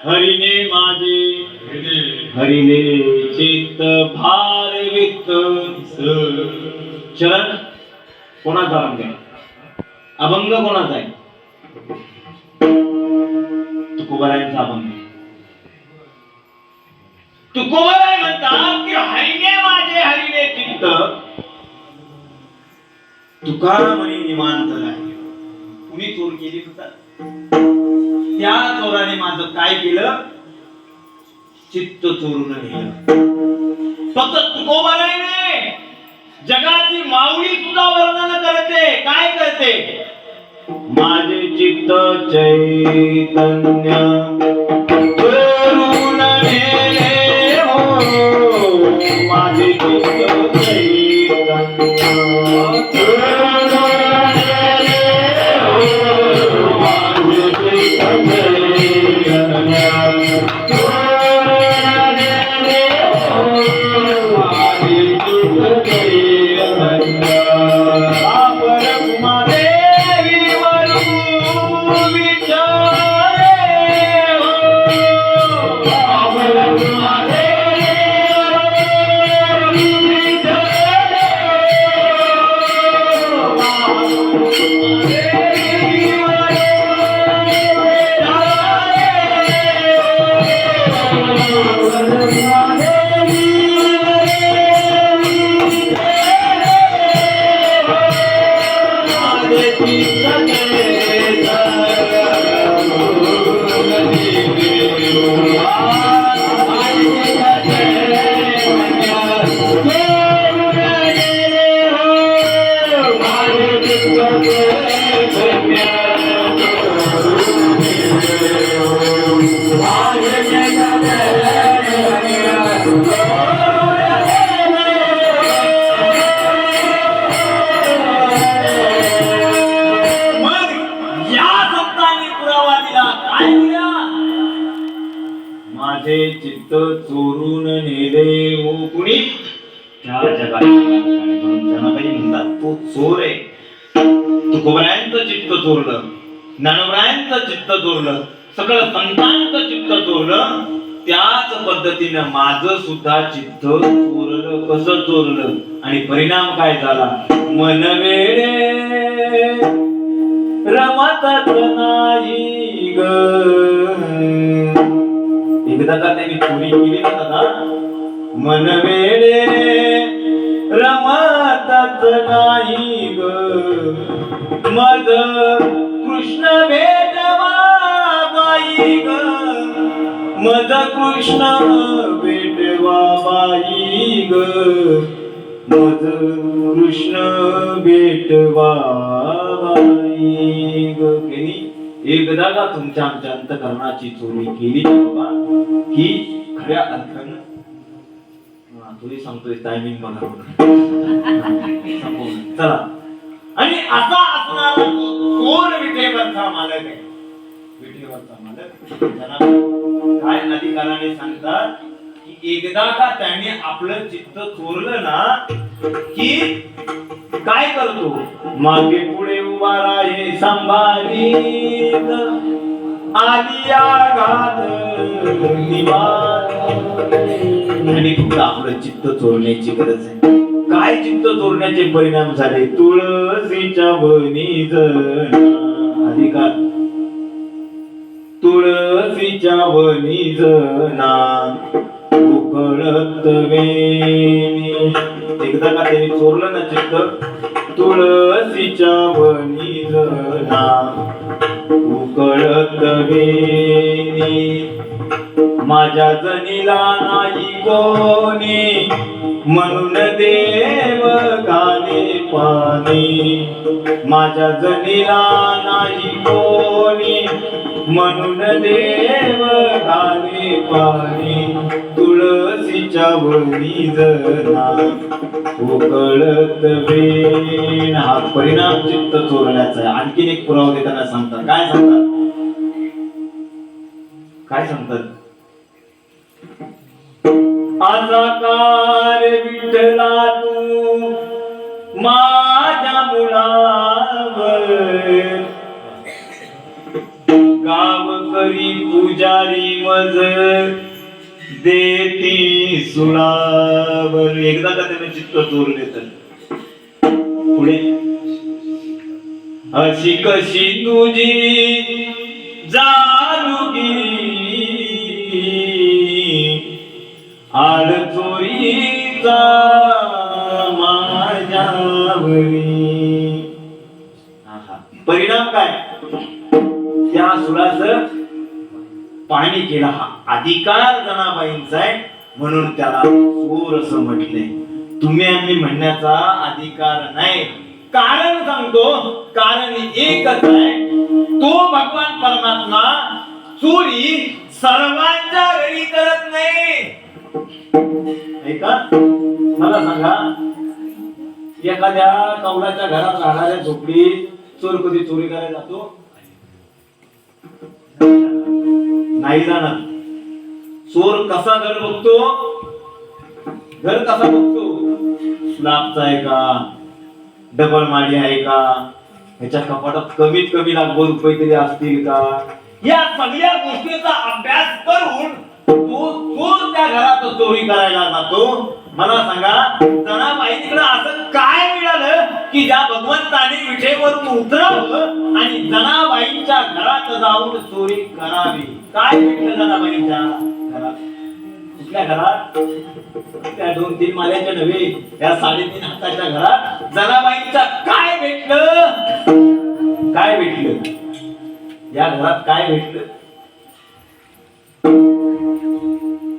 हरिने माझे हरिने चित्त भारवित चरण कोणाचा अभंग आहे? अभंग कोणाचा आहे? तुकोबारायांचा अभंग. तुकोबाराय म्हणतात की हरिने माझे हरिने चित्त तुकाराम म्हणे निवांत नाही. कुणी चोर केली होता? त्या चोराने माझं काय केलं? चित्त चोरून नेलं. फक्त तुकोबारायने जगाची माऊली सुद्धा वर्णन करते. काय करते? माझे चित्त चैतन्य चोरून नेले हो. माझे चित्त चैतन्य माझे चित्त चोरून नेले हो कुणी? त्या जगात जनाबाई म्हणतात तो चोर आहे. तुकोबारायांचं चित्त चोरलं, ज्ञानोबारायांचं चित्त चोरलं, सगळं संतांचं चित्त चोरलं. त्याच पद्धतीनं माझं सुद्धा चित्त चोरलं. कसं चोरलं आणि परिणाम काय झाला? मन वेडे रमतच नाही ग. एकदा का त्यांनी चोरी केली ना, मन वेडे रमतच नाही ग. मज कृष्ण भेटवा बाई ग. मज कृष्ण भेटवा बाई ग. मज कृष्ण भेटवा बाई ग. एकदा का तुमच्या आमच्या अंतकरणाची चोरी केली बाबा की खऱ्या अर्थानं तुझी सांगतोय टायमिंग बघा चला. आणि असा असणारा चोर विठेवरचा मालक आहे. विठेवरचा मालक काय अधिकाराने सांगतात की एकदा का त्याने आपलं चित्त चोरलं ना की काय करतो? मागे पुढे उभा राहे संभाळीत आलिया घात आणि फक्त आपलं चित्त चोरण्याची गरज आहे. काय चित्त चोरण्याचे परिणाम झाले? तुळशीच्या वनी जना अधिकार. तुळशीच्या वनी जना उकळत वेणी. एकदा का त्यांनी चोरलं ना चित्त, तुळशीच्या वनी जना उकळत वेणी. माझ्या जनीला नाही कोणी म्हणून देव गाणे पाणी. माझ्या जनीला नाही कोणी म्हणून देव गाणे पाणी. तुळशीच्या वनी जना उकळत वेण. हा परिणाम चित्त चोरण्याचा आहे. आणखीन एक पुरावा देताना सांगतात. काय सांगतात? काय सांगतात? आसाकार विठ्ठला तू माझ्या मुळावर गाव करी पुजारी मज देती सुळावर. एकदा का त्याने चित्त चोरले तर पुढे अशी कशी तुझी जाणुगी आड चोरीचा माझ्यावरी. परिणाम काय? त्या सुराचं पाणी केला. हा अधिकार जनाबाईंचा आहे म्हणून त्याला चोर असं म्हटलंय. तुम्ही आम्ही म्हणण्याचा अधिकार नाही. कारण सांगतो, कारण एकच आहे, तो भगवान परमात्मा चोरी सर्वांच्या घरी करत नाही. ऐका, मला सांगा, एखाद्या कौलाच्या घरात राहणाऱ्या झोपडीत चोर कधी चोरी करायला जातो? नाही जाणार. चोर कसा घर बघतो? घर कसा बघतो? स्लॅबचा आहे का, डबल माळी आहे का, ह्याच्या कपाटात कमीत कमी लाखो रुपये तरी असतील का, या सगळ्या गोष्टीचा अभ्यास करून तो चोर त्या घरात चोरी करायला जातो. मला सांगा, जनाबाईंकडे असं काय मिळालं की ज्या भगवंताने विठेवरून उतरावं आणि जनाबाईंच्या घरात जाऊन चोरी करावी? काय भेटलं जनाबाईंच्या घरात? कुठल्या घरात? त्या 2-3 माल्याच्या नव्हे, त्या 3.5 हाताच्या घरात जनाबाईंच्या काय भेटलं? काय भेटलं? या घरात काय भेटलं?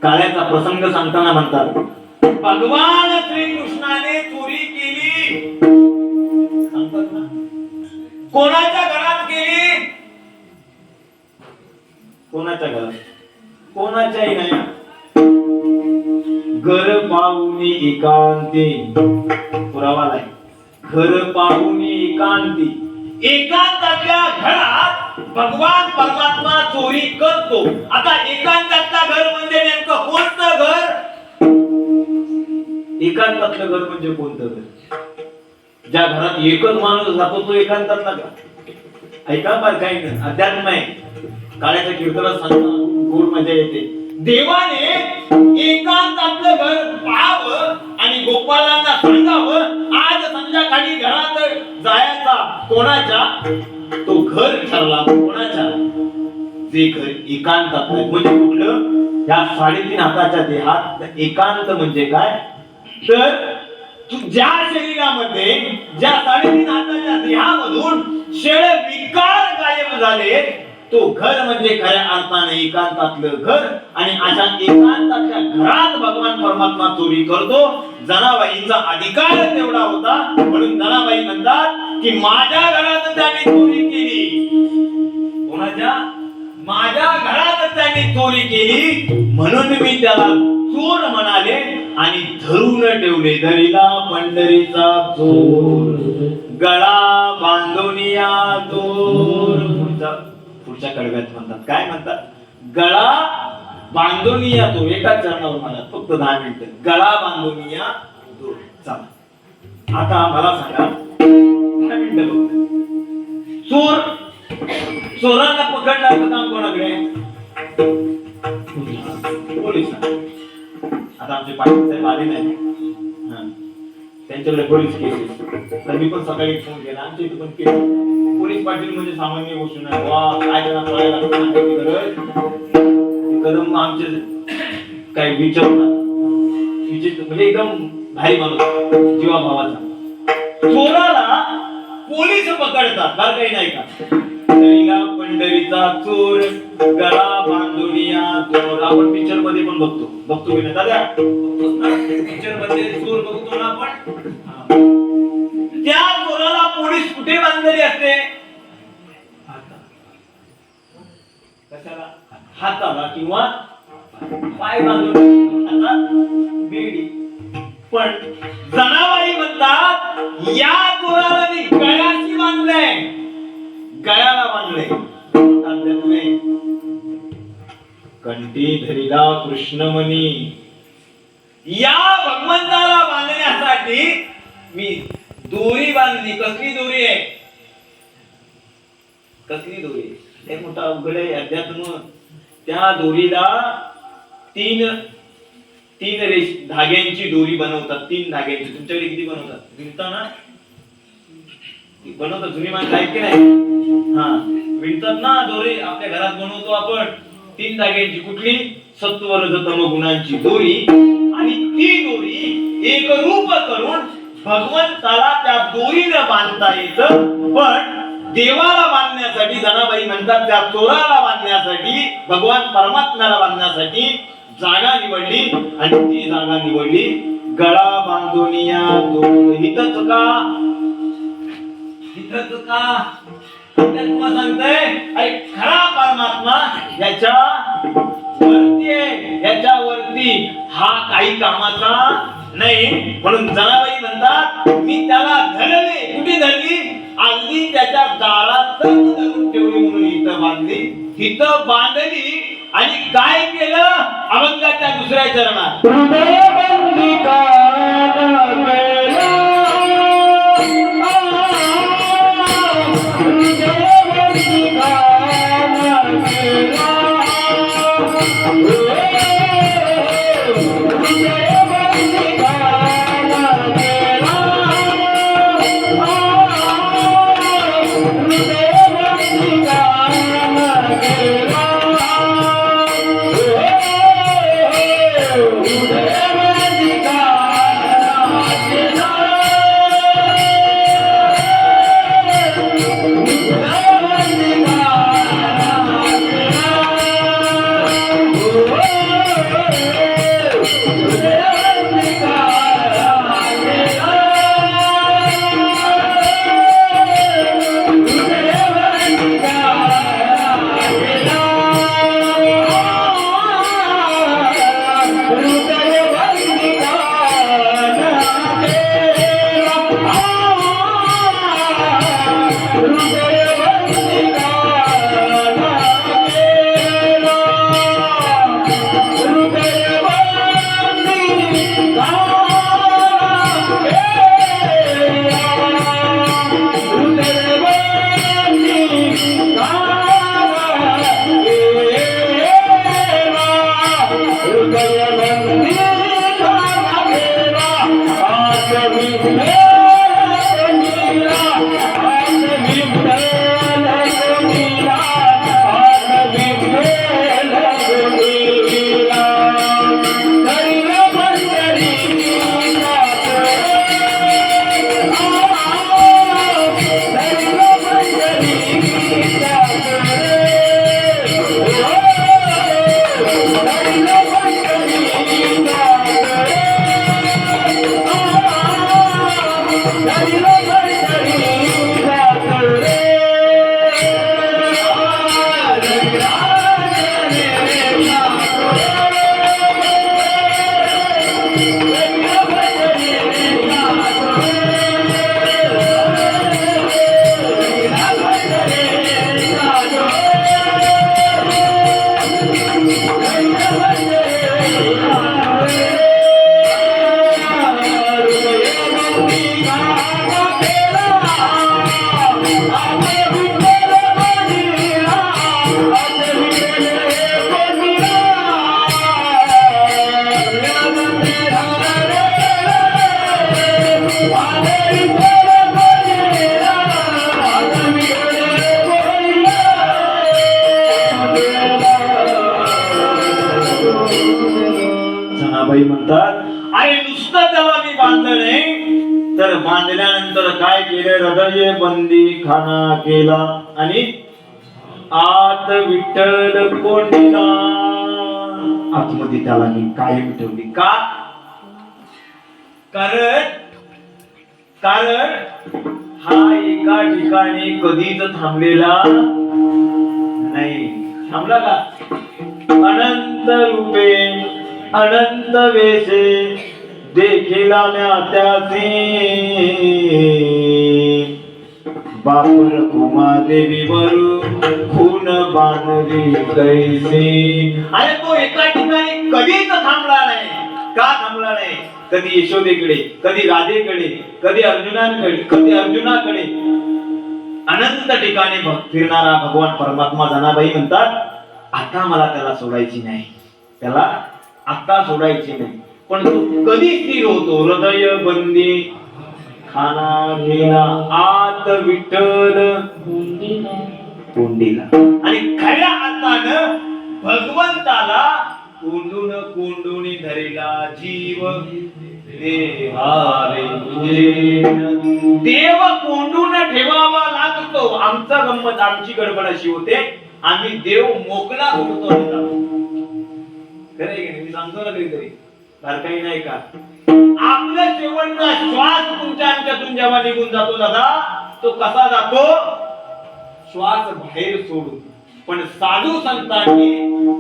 काळ्याचा प्रसंग सांगताना म्हणतात, भगवान श्रीकृष्णाने चोरी केली. सांगतात ना, कोणाच्या घरात केली? कोणाच्या घरात? कोणाच्याही नाही. घर पाहुणी एकांती. पुरावा नाही. घर पाहुणी एकांती. एकांताच्या घरात भगवान परमात्मा चोरी करतो. आता एकांतातलं घर म्हणजे नेमकं कोणतं घर? एकांतातलं घर म्हणजे कोणतं घर? ज्या घरात एकच माणूस जातो तो एकांतातला घर. ऐका, फार काही अध्यात्म आहे. काळ्याच्या कीर्तनात सांगता गोड मजा येते. देवाने एकांतातलं घर पाहावं आणि गोपालांना सांगावं, आज संध्याकाळी घरात जायचा. कोणाच्या? तो घर ठरला कोणाच्या? जे घर एकांतातलं आहे. म्हणजे कुठलं? या 3.5 हाताच्या देहात एकांत म्हणजे काय? तर ज्या शरीरामध्ये, ज्या 3.5 हाताच्या देहामधून शेळ विकार गायब झाले, तो घर म्हणजे खऱ्या अर्थाने एकांतातलं घर. आणि अशा एकांताच्या घरात भगवान परमात्मा चोरी करतो. जनाबाईंचा अधिकार तेवढा होता म्हणून जनाबाई म्हणतात की माझ्या घरात त्यांनी चोरी केली. कोणाच्या? माझ्या घरात त्यांनी चोरी केली म्हणून मी त्याला चोर म्हणाले आणि धरून ठेवले. धरिला पंढरीचा चोर, गळा बांधोनिया चोर. पुढच्या कडव्यात म्हणतात, काय म्हणतात? गळा बांधोनिया चोर. एकाच चरणावर म्हणतात, फक्त 10 मिनिटं. गळा बांधोनिया चोर. चला, आता मला सांगा, 10 मिनिटं बघ. चोर, चोरांना पकडण्याचं काम कोणाकडे? पोलीस. आता आमचे पाटील साहेब आले नाही, त्यांच्याकडे पोलीस केसेस. तर मी पण सकाळी फोन केला, आमच्या इथे पण केस. पोलीस पाटील म्हणजे सामान्य गोष्ट नाही. वा, काय त्यांना कळायला गरज. कदम आमचे काय विचारणार, म्हणजे एकदम भारी माणूस, जीवाभावाचा. चोराला पोलीस पकडतात, फार काही नाही का? पंढरीचा चोर, गळा बांधोनिया चोर. आपण पिक्चर मध्ये पण बघतो की नाही दादा? पिक्चर मध्ये चोर बघतो ना आपण. त्या चोराला पोलीस कुठे बांधलेली असते? कशाला? हाताला किंवा पाय बांधून, हातात बेडी. पण जनाबाई म्हणतात, या चोराला मी गळ्याशी बांधलंय, गळ्याला बांधले. कंठी धरिला कृष्णमणी. या भगवंताला बांधण्यासाठी मी दोरी बांधली. कसली दोरी आहे? कसली दोरी? एक मोठा अवघड आहे अध्यात्म. त्या दोरीला तीन तीन धाग्यांची दोरी बनवतात. 3 धाग्यांची. तुमच्याकडे किती बनवतात? विणता ना? बनवतात जुनी माणसं आहेत की नाही? हा, विणतात ना दोरी. आपल्या घरात बनवतो आपण 3 धाग्यांची. कुठली? सत्व रज तम गुणांची दोरी. आणि ती दोरी एक रूप करून भगवंताला त्या दोरीनं बांधता येतं. पण देवाला बांधण्यासाठी जनाबाई म्हणतात त्या चोराला बांधण्यासाठी, भगवान परमात्म्याला बांधण्यासाठी जागा निवडली. आणि ती जागा निवडली गळा बांधुनिया दोन. हितच का? हितच का? तुम्हाला सांगतोय अरे खरा परमात्मा याच्या वरती आहे, याच्या वरती. हा काही कामाचा नाही. म्हणून जनाबाई म्हणतात मी त्याला धरले. कुठे धरली? अगदी त्याच्या दारात धरून ठेवली म्हणून इथं बांधली. इथं बांधली आणि काय केलं? अभंगाच्या 2ऱ्या चरणात म्हणतात आणि नुसतं त्याला मी बांधलं नाही तर बांधल्यानंतर काय केलं? हृदय बंदी खाना केला आणि आत विठ्ठल कोंडीला. आतमध्ये त्याला मी कायम ठेवली. का? कारण हा एका ठिकाणी कधीच थांबलेला नाही. थांबला का? अनंत रूपे अनंत वेशे देखिला म्या त्यासी बापर कुमा देवी वरू खून बांधली कैसी. अरे तो एका ठिकाणी कधीच थांबला नाही. का थांबला नाही? कधी यशोदेकडे, कधी राधेकडे, कधी अर्जुनाकडे, अनंत ठिकाणी फिरणारा भगवान परमात्मा जनाबाई म्हणतात, आता मला त्याला सोडायची नाही, त्याला आता सोडायची नाही. पण तो कधी स्थिर होतो? हृदय बंदी खाना घेला आत विठ्ठल कोंडीला. आणि खऱ्या अर्थानं भगवंताला कोंडून कोंडून धरेला जीव देवारे. देव कोंडून ठेवावा लागतो. आमचा गंमत, आमची गडबड अशी होते, आम्ही देव मोकळा सोडतो. खरं मी सांगतो ना कधीतरी, काही नाही का, आपला शेवटचा श्वास तुमच्या आमच्यातून जेव्हा निघून जातो दादा, तो कसा जातो? श्वास बाहेर सोडून. पण साधू संतांनी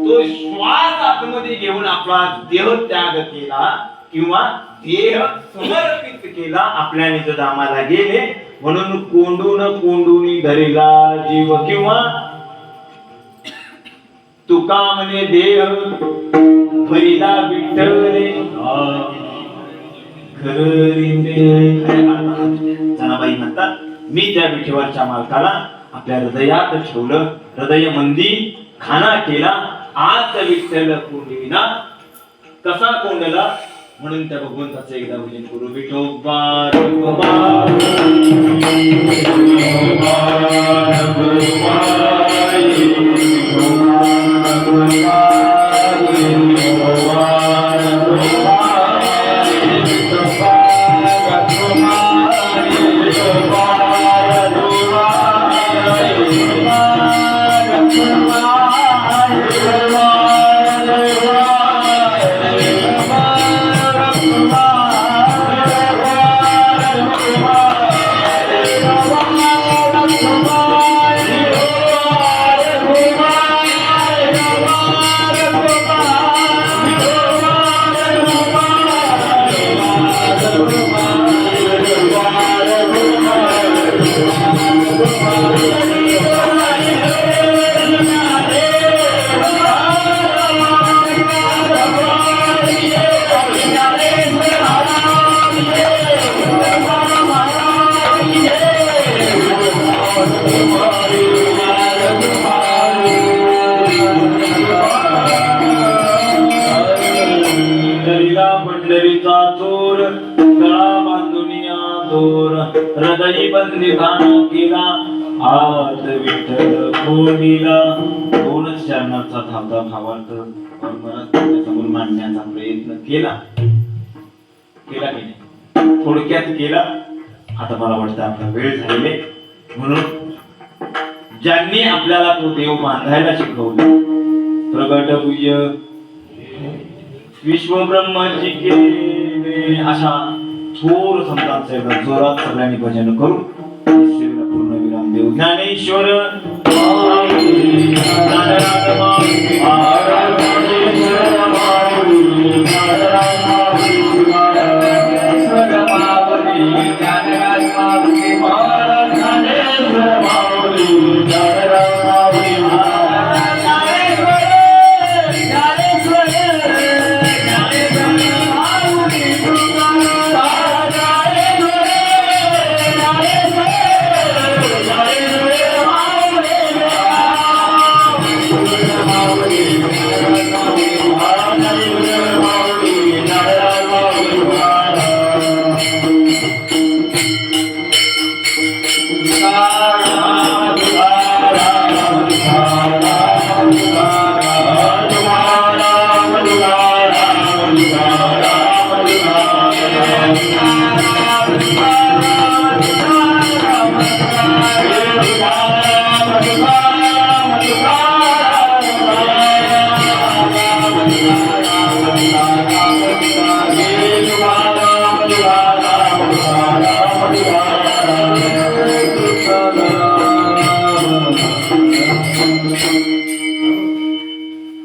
तो श्वास आतमध्ये घेऊन आपला देह त्याग केला किंवा देह समर्पित केला, आपल्या निजधामाला गेले. म्हणून कोंडून कोंडून धरेला जीव, किंवा तुका म्हणे देह भैला विठ्ठले जनाबाई म्हणतात, मी त्या विठेवरच्या मालकाला आपल्या हृदयात ठेवलं, हृदय मंदी खाना केला, आत विठ्ठल कोंडविना. कसा कोंडला? म्हणून त्या भगवंताचं एकदा भजन करू. विठोबा पंढरीचा चोर गळा बांधुनिया दोर, हृदयी बंदी खाना केला आत विठ्ठल कोंडीला. दोनच चरणाचा थांबता भावार्थ समोर मांडण्याचा प्रयत्न केला की नाही? थोडक्यात केला. आता मला वाटतं आपला वेळ झालेले, म्हणून ज्यांनी आपल्याला तो देव बांधायला शिकवलं, प्रगट पूज्य विश्व ब्रह्माची केले, अशा थोर संतांचे जोरात सगळ्यांनी भजन करू. पूर्ण विराम देऊ. ज्ञानेश्वर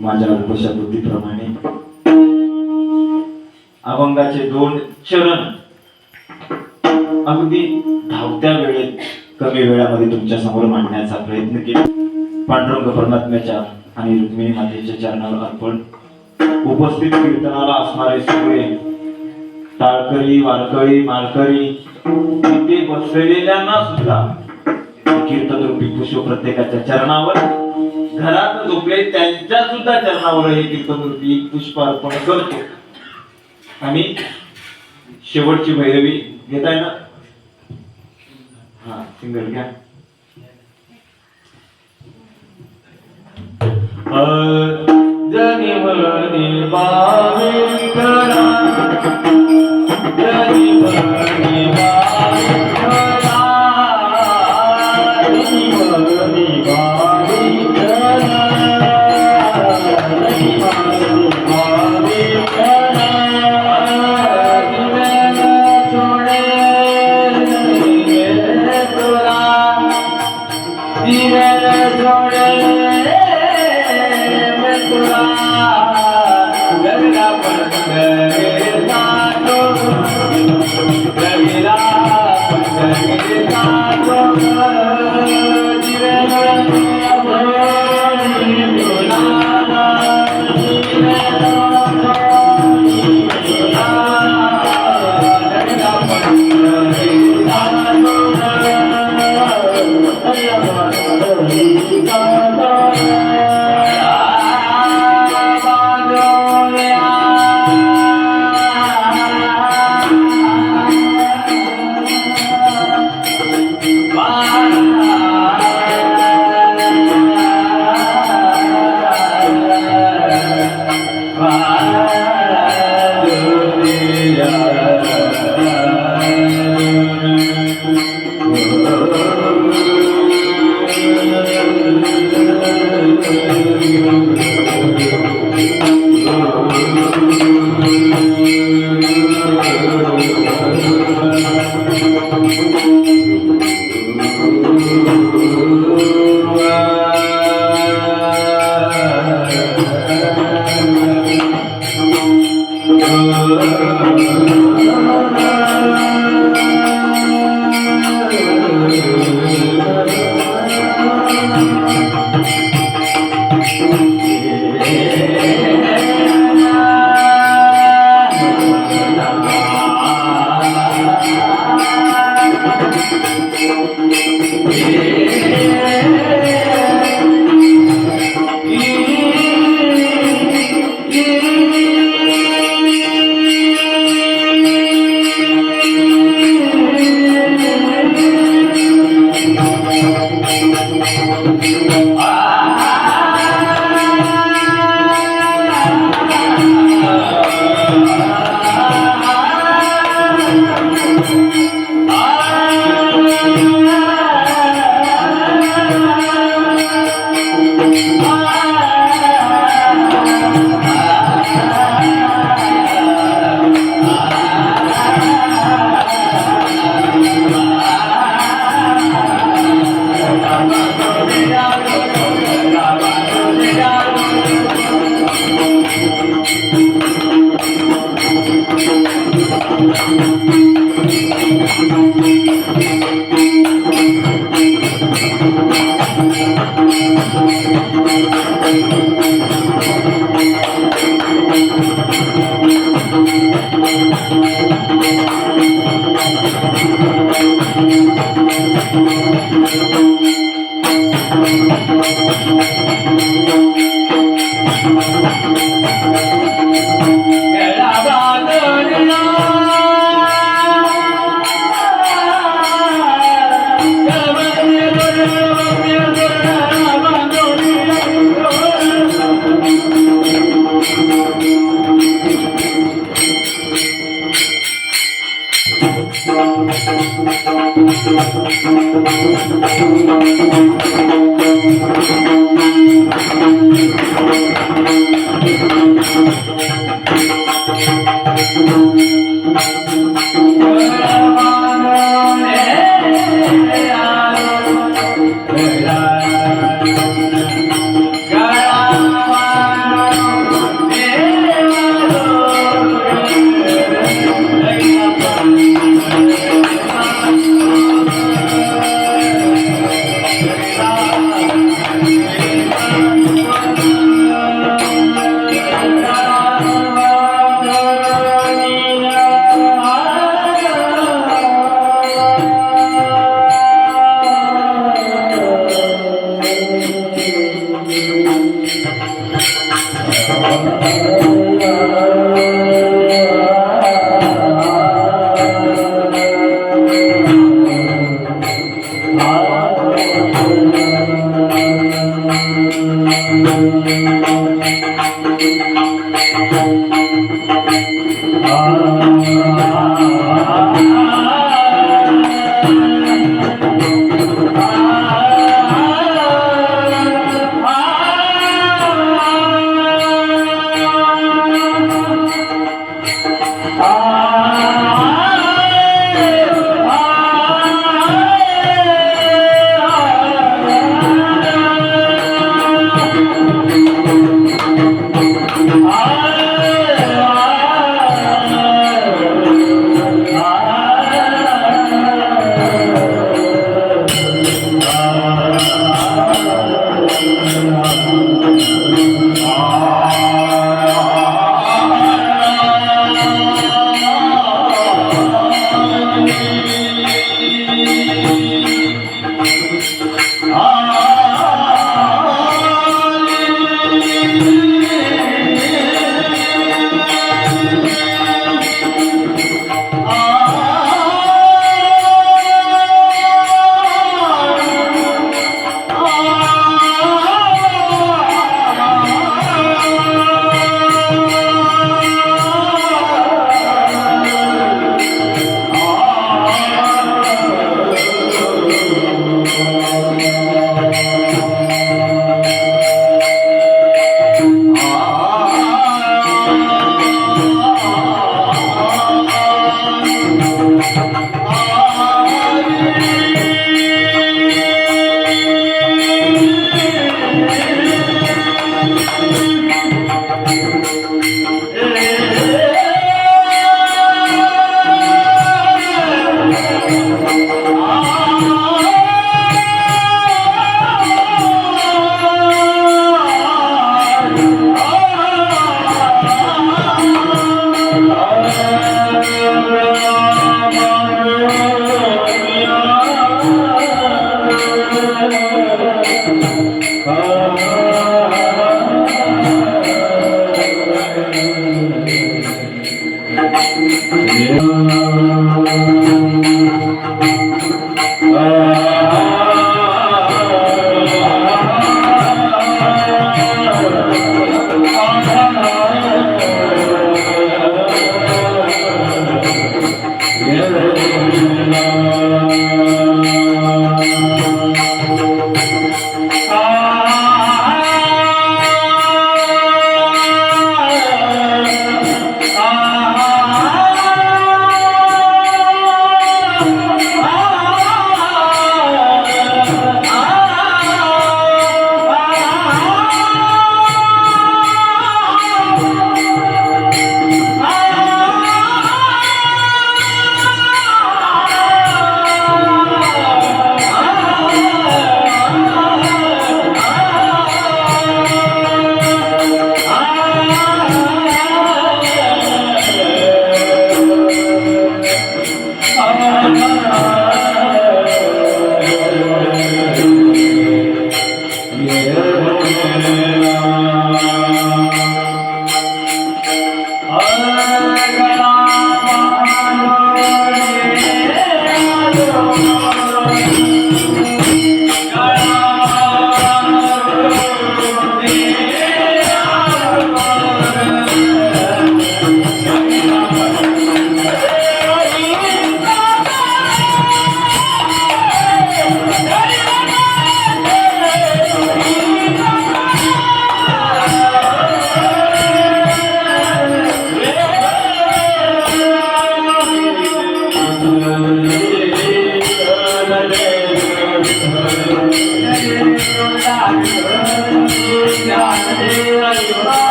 माझ्या अल्पशा बुद्धीप्रमाणे अभंगाचे 2 चरण अगदी धावत्या वेळेत कमी वेळामध्ये तुमच्या समोर मांडण्याचा प्रयत्न केला. पांडुरंग परमात्म्याच्या आणि रुक्मिणी मातेच्या चरणावर अर्पण. उपस्थित कीर्तनाला असणारे सगळे टाळकरी, वारकरी, माळकरी, इथे बसलेल्यांना सुद्धा कीर्तनरूपी पुष्प प्रत्येकाच्या चरणावर, घरात झोपले त्यांच्या सुद्धा चरणावर हे कीर्तनरूपी एक पुष्प अर्पण करतो. आणि शेवटची भैरवी घेताय ना? हा, सिंगल घ्या. जनी मनी बावी करा, जनी मनी बावी करा, जनी मनी बावी करा, जनी मनी बावी करा, दिव्याला सोडे तुला, दिव्याला सोडे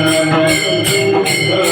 Hare